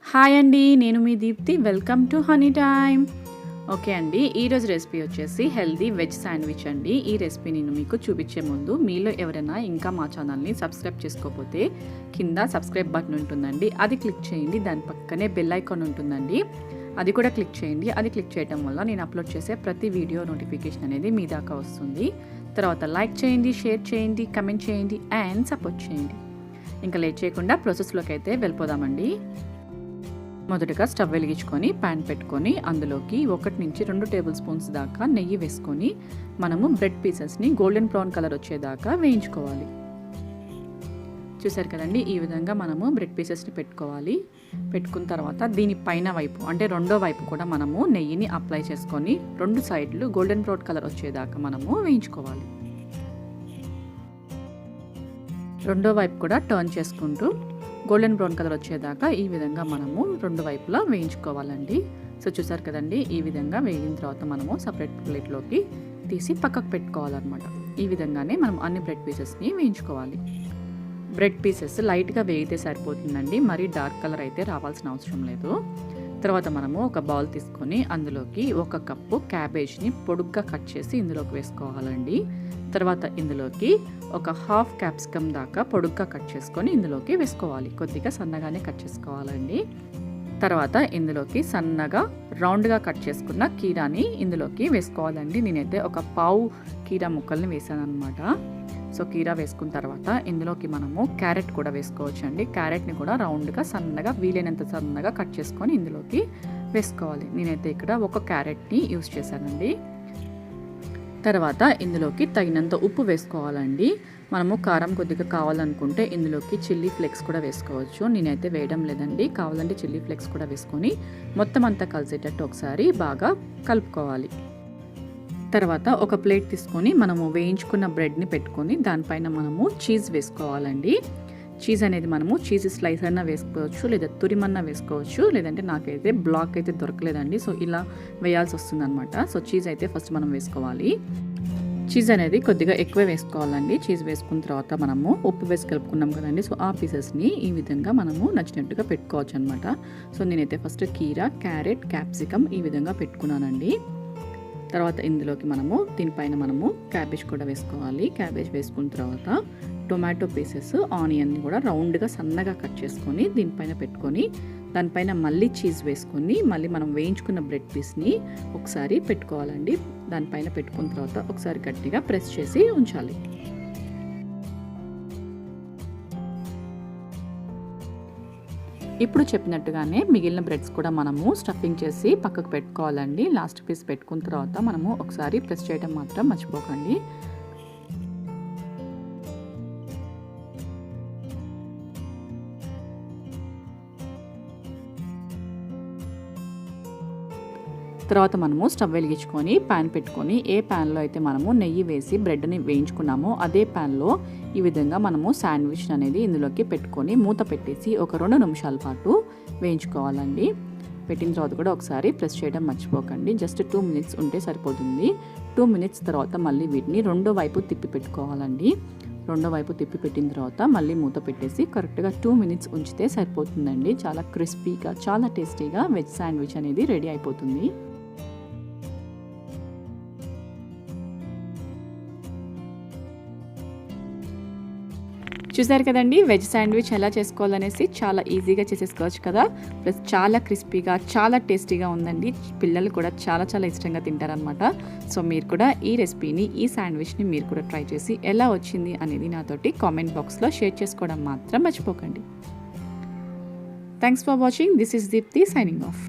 Hi అండి, నేను మీ Deepthi. Welcome to honey time. Okay అండి, ఈరోజు రెసిపీ వచ్చేసి హెల్దీ వెజ్ శాండ్విచ్ అండి. ఈ రెసిపీ నేను మీకు చూపించే ముందు మీలో ఎవరైనా ఇంకా మా ఛానల్ని సబ్స్క్రైబ్ చేసుకోకపోతే కింద సబ్స్క్రైబ్ బటన్ ఉంటుందండి, అది క్లిక్ చేయండి. దాని పక్కనే బెల్ ఐకాన్ ఉంటుందండి, అది కూడా క్లిక్ చేయండి. అది క్లిక్ చేయడం వల్ల నేను అప్లోడ్ చేసే ప్రతి వీడియో నోటిఫికేషన్ అనేది మీ దాకా వస్తుంది. తర్వాత లైక్ చేయండి, షేర్ చేయండి, కమెంట్ చేయండి అండ్ సపోర్ట్ చేయండి. ఇంకా లేట్ చేయకుండా ప్రాసెస్లోకి అయితే వెళ్ళిపోదామండి. మొదటగా స్టవ్ వెలిగించుకొని ప్యాన్ పెట్టుకొని అందులోకి 1 నుంచి 2 టేబుల్ స్పూన్స్ దాకా నెయ్యి వేసుకొని మనము బ్రెడ్ పీసెస్ని గోల్డెన్ బ్రౌన్ కలర్ వచ్చేదాకా వేయించుకోవాలి. చూసారు కదండి, ఈ విధంగా మనము బ్రెడ్ పీసెస్ని పెట్టుకున్న తర్వాత దీని పైన వైపు అంటే రెండో వైపు కూడా మనము నెయ్యిని అప్లై చేసుకొని 2 సైడ్లు గోల్డెన్ బ్రౌన్ కలర్ వచ్చేదాకా మనము వేయించుకోవాలి. రెండో వైపు కూడా టర్న్ చేసుకుంటూ గోల్డెన్ బ్రౌన్ కలర్ వచ్చేదాకా ఈ విధంగా మనము 2 వైపులా వేయించుకోవాలండి. సో చూసారు కదండి, ఈ విధంగా వేగిన తర్వాత మనము సపరేట్ ప్లేట్లోకి తీసి పక్కకు పెట్టుకోవాలన్నమాట. ఈ విధంగానే మనం అన్ని బ్రెడ్ పీసెస్ని వేయించుకోవాలి. బ్రెడ్ పీసెస్ లైట్గా వేగితే సరిపోతుందండి, మరీ డార్క్ కలర్ అయితే రావాల్సిన అవసరం లేదు. తర్వాత మనము ఒక బౌల్ తీసుకొని అందులోకి 1 కప్పు క్యాబేజ్ని పొడుగ్గా కట్ చేసి ఇందులోకి వేసుకోవాలండి. తర్వాత ఇందులోకి ఒక హాఫ్ క్యాప్సికమ్ దాకా పొడుగ్గా కట్ చేసుకొని ఇందులోకి వేసుకోవాలి. కొద్దిగా సన్నగానే కట్ చేసుకోవాలండి. తర్వాత ఇందులోకి సన్నగా రౌండ్గా కట్ చేసుకున్న కీరాని ఇందులోకి వేసుకోవాలండి. నేనైతే ఒక పావు కీరా ముక్కల్ని వేసాను అనమాట. సో కీరా వేసుకున్న తర్వాత ఇందులోకి మనము క్యారెట్ కూడా వేసుకోవచ్చు అండి. క్యారెట్ని కూడా రౌండ్గా సన్నగా వీలైనంత సన్నగా కట్ చేసుకొని ఇందులోకి వేసుకోవాలి. నేనైతే ఇక్కడ 1 క్యారెట్ని యూస్ చేశానండి. తర్వాత ఇందులోకి తగినంత ఉప్పు వేసుకోవాలండి. మనము కారం కొద్దిగా కావాలనుకుంటే ఇందులోకి చిల్లీ ఫ్లేక్స్ కూడా వేసుకోవచ్చు. నేనైతే వేయడం లేదండి, కావాలంటే చిల్లీ ఫ్లేక్స్ కూడా వేసుకొని మొత్తం అంతా కలిసేటట్టు ఒకసారి బాగా కలుపుకోవాలి. తర్వాత ఒక ప్లేట్ తీసుకొని మనము వేయించుకున్న బ్రెడ్ని పెట్టుకొని దానిపైన మనము చీజ్ వేసుకోవాలండి. చీజ్ అనేది మనము చీజ్ స్లైస్ అయినా వేసుకోవచ్చు, లేదా తురిమన్నా వేసుకోవచ్చు, లేదంటే నాకైతే బ్లాక్ అయితే దొరకలేదండి, సో ఇలా వేయాల్సి వస్తుంది అనమాట. సో చీజ్ అయితే ఫస్ట్ మనం వేసుకోవాలి. చీజ్ అనేది కొద్దిగా ఎక్కువ వేసుకోవాలండి. చీజ్ వేసుకున్న తర్వాత మనము ఉప్పు వేసి కలుపుకున్నాం కదండి, సో ఆ పీసెస్ని ఈ విధంగా మనము నచ్చినట్టుగా పెట్టుకోవచ్చు అనమాట. సో నేనైతే ఫస్ట్ కీరా, క్యారెట్, క్యాప్సికమ్ ఈ విధంగా పెట్టుకున్నానండి. తర్వాత ఇందులోకి మనము దీనిపైన మనము క్యాబేజ్ కూడా వేసుకోవాలి. క్యాబేజ్ వేసుకున్న తర్వాత టొమాటో పీసెస్, ఆనియన్ని కూడా రౌండ్గా సన్నగా కట్ చేసుకొని దీనిపైన పెట్టుకొని దానిపైన మళ్ళీ చీజ్ వేసుకొని మళ్ళీ మనం వేయించుకున్న బ్రెడ్ పీస్ని ఒకసారి పెట్టుకోవాలండి. దానిపైన పెట్టుకున్న తర్వాత ఒకసారి గట్టిగా ప్రెస్ చేసి ఉంచాలి. ఇప్పుడు చెప్పినట్టుగానే మిగిలిన బ్రెడ్స్ కూడా మనము స్టఫింగ్ చేసి పక్కకు పెట్టుకోవాలండి. లాస్ట్ పీస్ పెట్టుకున్న తర్వాత మనము ఒకసారి ప్రెస్ చేయడం మాత్రం మర్చిపోకండి. తర్వాత మనము స్టవ్ వెలిగించుకొని ప్యాన్ పెట్టుకొని ఏ ప్యాన్లో అయితే మనము నెయ్యి వేసి బ్రెడ్ని వేయించుకున్నామో అదే ప్యాన్లో ఈ విధంగా మనము శాండ్విచ్ అనేది ఇందులోకి పెట్టుకొని మూత పెట్టేసి ఒక 2 నిమిషాల పాటు వేయించుకోవాలండి. పెట్టిన తర్వాత కూడా ఒకసారి ప్రెస్ చేయడం మర్చిపోకండి. జస్ట్ 2 మినిట్స్ ఉంటే సరిపోతుంది. 2 మినిట్స్ తర్వాత మళ్ళీ వీటిని రెండో వైపు తిప్పి పెట్టుకోవాలండి. రెండో వైపు తిప్పి పెట్టిన తర్వాత మళ్ళీ మూత పెట్టేసి కరెక్ట్గా 2 మినిట్స్ ఉంచితే సరిపోతుందండి. చాలా క్రిస్పీగా, చాలా టేస్టీగా వెజ్ శాండ్విచ్ అనేది రెడీ అయిపోతుంది. చూసారు కదండి, వెజ్ శాండ్విచ్ ఎలా చేసుకోవాలనేసి చాలా ఈజీగా చేసేసుకోవచ్చు కదా. ప్లస్ చాలా క్రిస్పీగా, చాలా టేస్టీగా ఉందండి. పిల్లలు కూడా చాలా చాలా ఇష్టంగా తింటారనమాట. సో మీరు కూడా ఈ రెసిపీని, ఈ శాండ్విచ్ని మీరు కూడా ట్రై చేసి ఎలా వచ్చింది అనేది నాతోటి కామెంట్ బాక్స్లో షేర్ చేసుకోవడం మాత్రం మర్చిపోకండి. Thanks for watching. This is Deepti signing of.